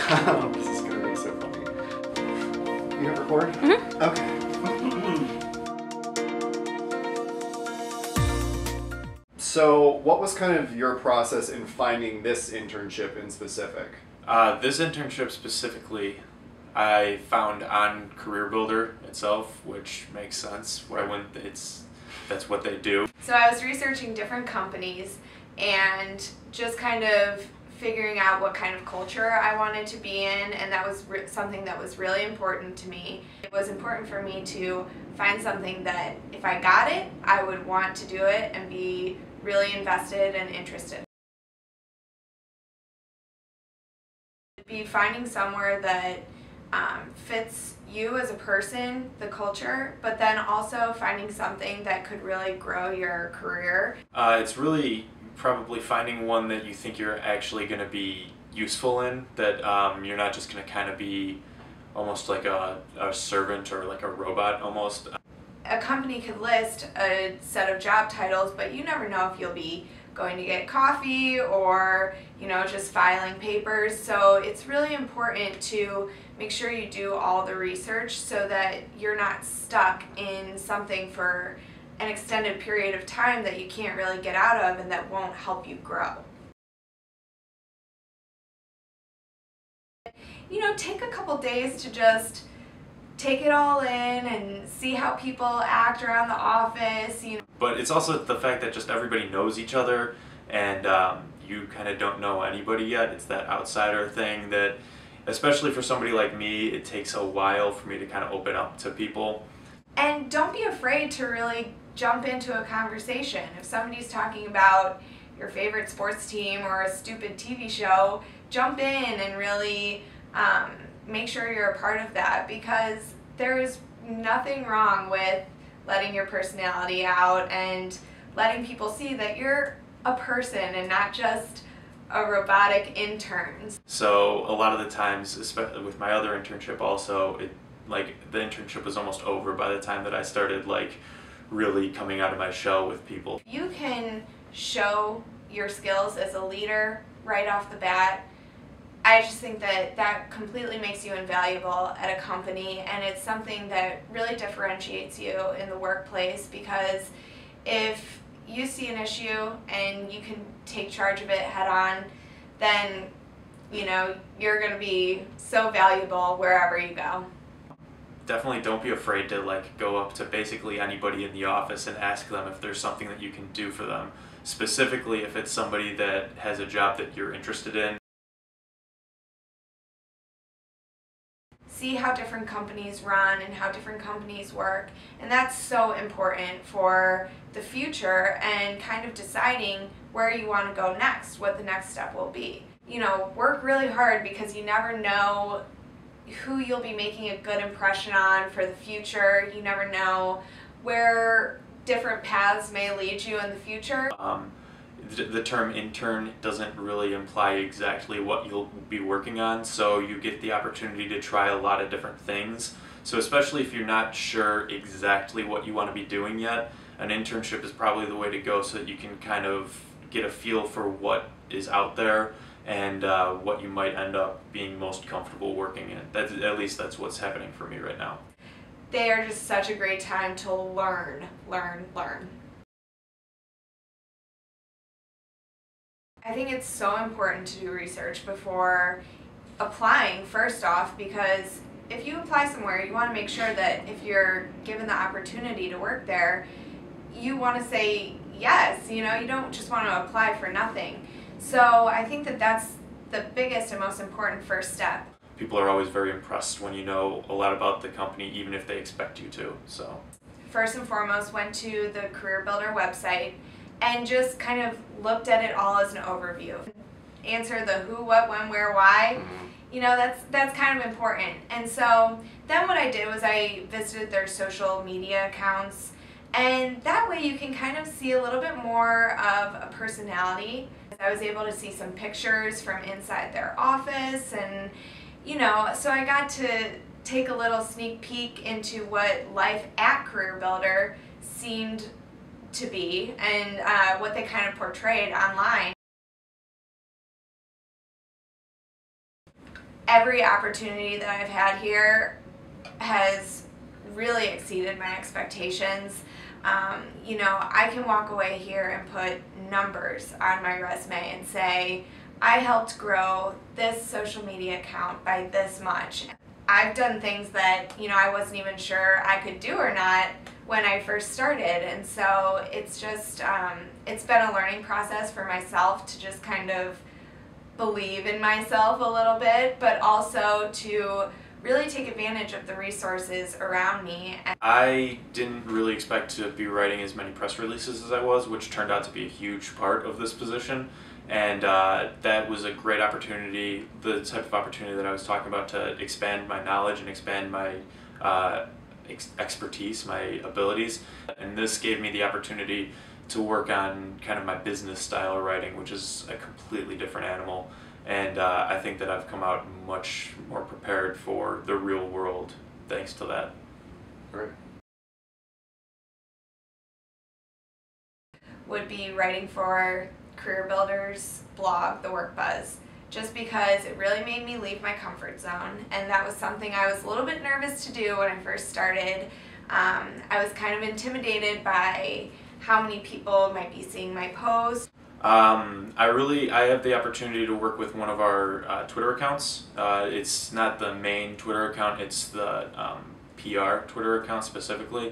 This is gonna be so funny. You hit record? Mm-hmm. Okay. So, what was kind of your process in finding this internship in specific? This internship specifically, I found on CareerBuilder itself, which makes sense. That's what they do. So I was researching different companies and just kind of figuring out what kind of culture I wanted to be in, and that was something that was really important to me. It was important for me to find something that if I got it, I would want to do it and be really invested and interested. Be finding somewhere that fits you as a person, the culture, but then also finding something that could really grow your career. It's really probably finding one that you think you're actually going to be useful in, that you're not just going to kind of be almost like a servant or like a robot almost. A company could list a set of job titles, but you never know if you'll be going to get coffee or, just filing papers. So it's really important to make sure you do all the research so that you're not stuck in something for an extended period of time that you can't really get out of and that won't help you grow. Take a couple days to just take it all in and see how people act around the office. But it's also the fact that just everybody knows each other, and you kind of don't know anybody yet. It's that outsider thing that, especially for somebody like me, it takes a while for me to kind of open up to people. And don't be afraid to really jump into a conversation. If somebody's talking about your favorite sports team or a stupid TV show, jump in and really make sure you're a part of that, because there's nothing wrong with letting your personality out and letting people see that you're a person and not just a robotic intern. So a lot of the times, especially with my other internship also, the internship was almost over by the time that I started really coming out of my shell with people. You can show your skills as a leader right off the bat. I just think that that completely makes you invaluable at a company, and it's something that really differentiates you in the workplace, because if you see an issue and you can take charge of it head on, then you're going to be so valuable wherever you go. Definitely don't be afraid to go up to basically anybody in the office and ask them if there's something that you can do for them, specifically if it's somebody that has a job that you're interested in. See how different companies run and how different companies work, and that's so important for the future and kind of deciding where you want to go next, what the next step will be. Work really hard, because you never know who you'll be making a good impression on for the future. You never know where different paths may lead you in the future. The term intern doesn't really imply exactly what you'll be working on, so you get the opportunity to try a lot of different things. So especially if you're not sure exactly what you want to be doing yet, an internship is probably the way to go, so that you can kind of get a feel for what is out there and what you might end up being most comfortable working in. At least that's what's happening for me right now. They are just such a great time to learn. I think it's so important to do research before applying, first off, because if you apply somewhere, you want to make sure that if you're given the opportunity to work there, you want to say yes. You don't just want to apply for nothing. So I think that that's the biggest and most important first step. People are always very impressed when you know a lot about the company, even if they expect you to. So first and foremost, went to the CareerBuilder website and just kind of looked at it all as an overview. Answer the who, what, when, where, why. That's kind of important. And so then what I did was I visited their social media accounts, and that way you can kind of see a little bit more of a personality. I was able to see some pictures from inside their office, and so I got to take a little sneak peek into what life at CareerBuilder seemed to be and what they kind of portrayed online. every opportunity that I've had here has really exceeded my expectations. You know, I can walk away here and put numbers on my resume and say, I helped grow this social media account by this much. I've done things that, you know, I wasn't even sure I could do or not when I first started, and so it's just, it's been a learning process for myself to just kind of believe in myself a little bit, but also to really take advantage of the resources around me. I didn't really expect to be writing as many press releases as I was, which turned out to be a huge part of this position. And that was a great opportunity, the type of opportunity that I was talking about, to expand my knowledge and expand my expertise, my abilities. And this gave me the opportunity to work on kind of my business style writing, which is a completely different animal. And I think that I've come out much more prepared for the real world thanks to that. Right. Would be writing for CareerBuilder's blog, The Work Buzz, just because it really made me leave my comfort zone, and that was something I was a little bit nervous to do when I first started. I was kind of intimidated by how many people might be seeing my posts. I have the opportunity to work with one of our Twitter accounts. It's not the main Twitter account, it's the PR Twitter account specifically.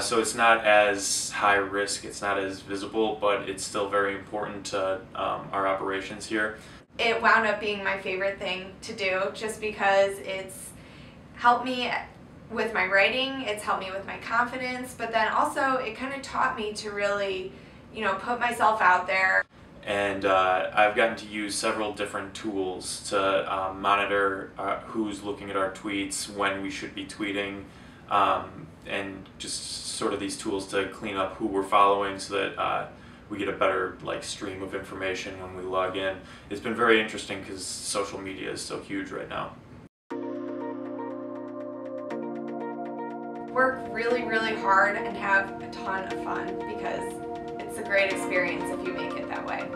So it's not as high risk, it's not as visible, but it's still very important to our operations here. It wound up being my favorite thing to do just because it's helped me with my writing, it's helped me with my confidence, but then also it kind of taught me to really, you know, put myself out there. And I've gotten to use several different tools to monitor who's looking at our tweets, when we should be tweeting, and just sort of these tools to clean up who we're following so that we get a better stream of information when we log in. It's been very interesting because social media is so huge right now. Work really, really hard and have a ton of fun because it's a great experience if you make it that way.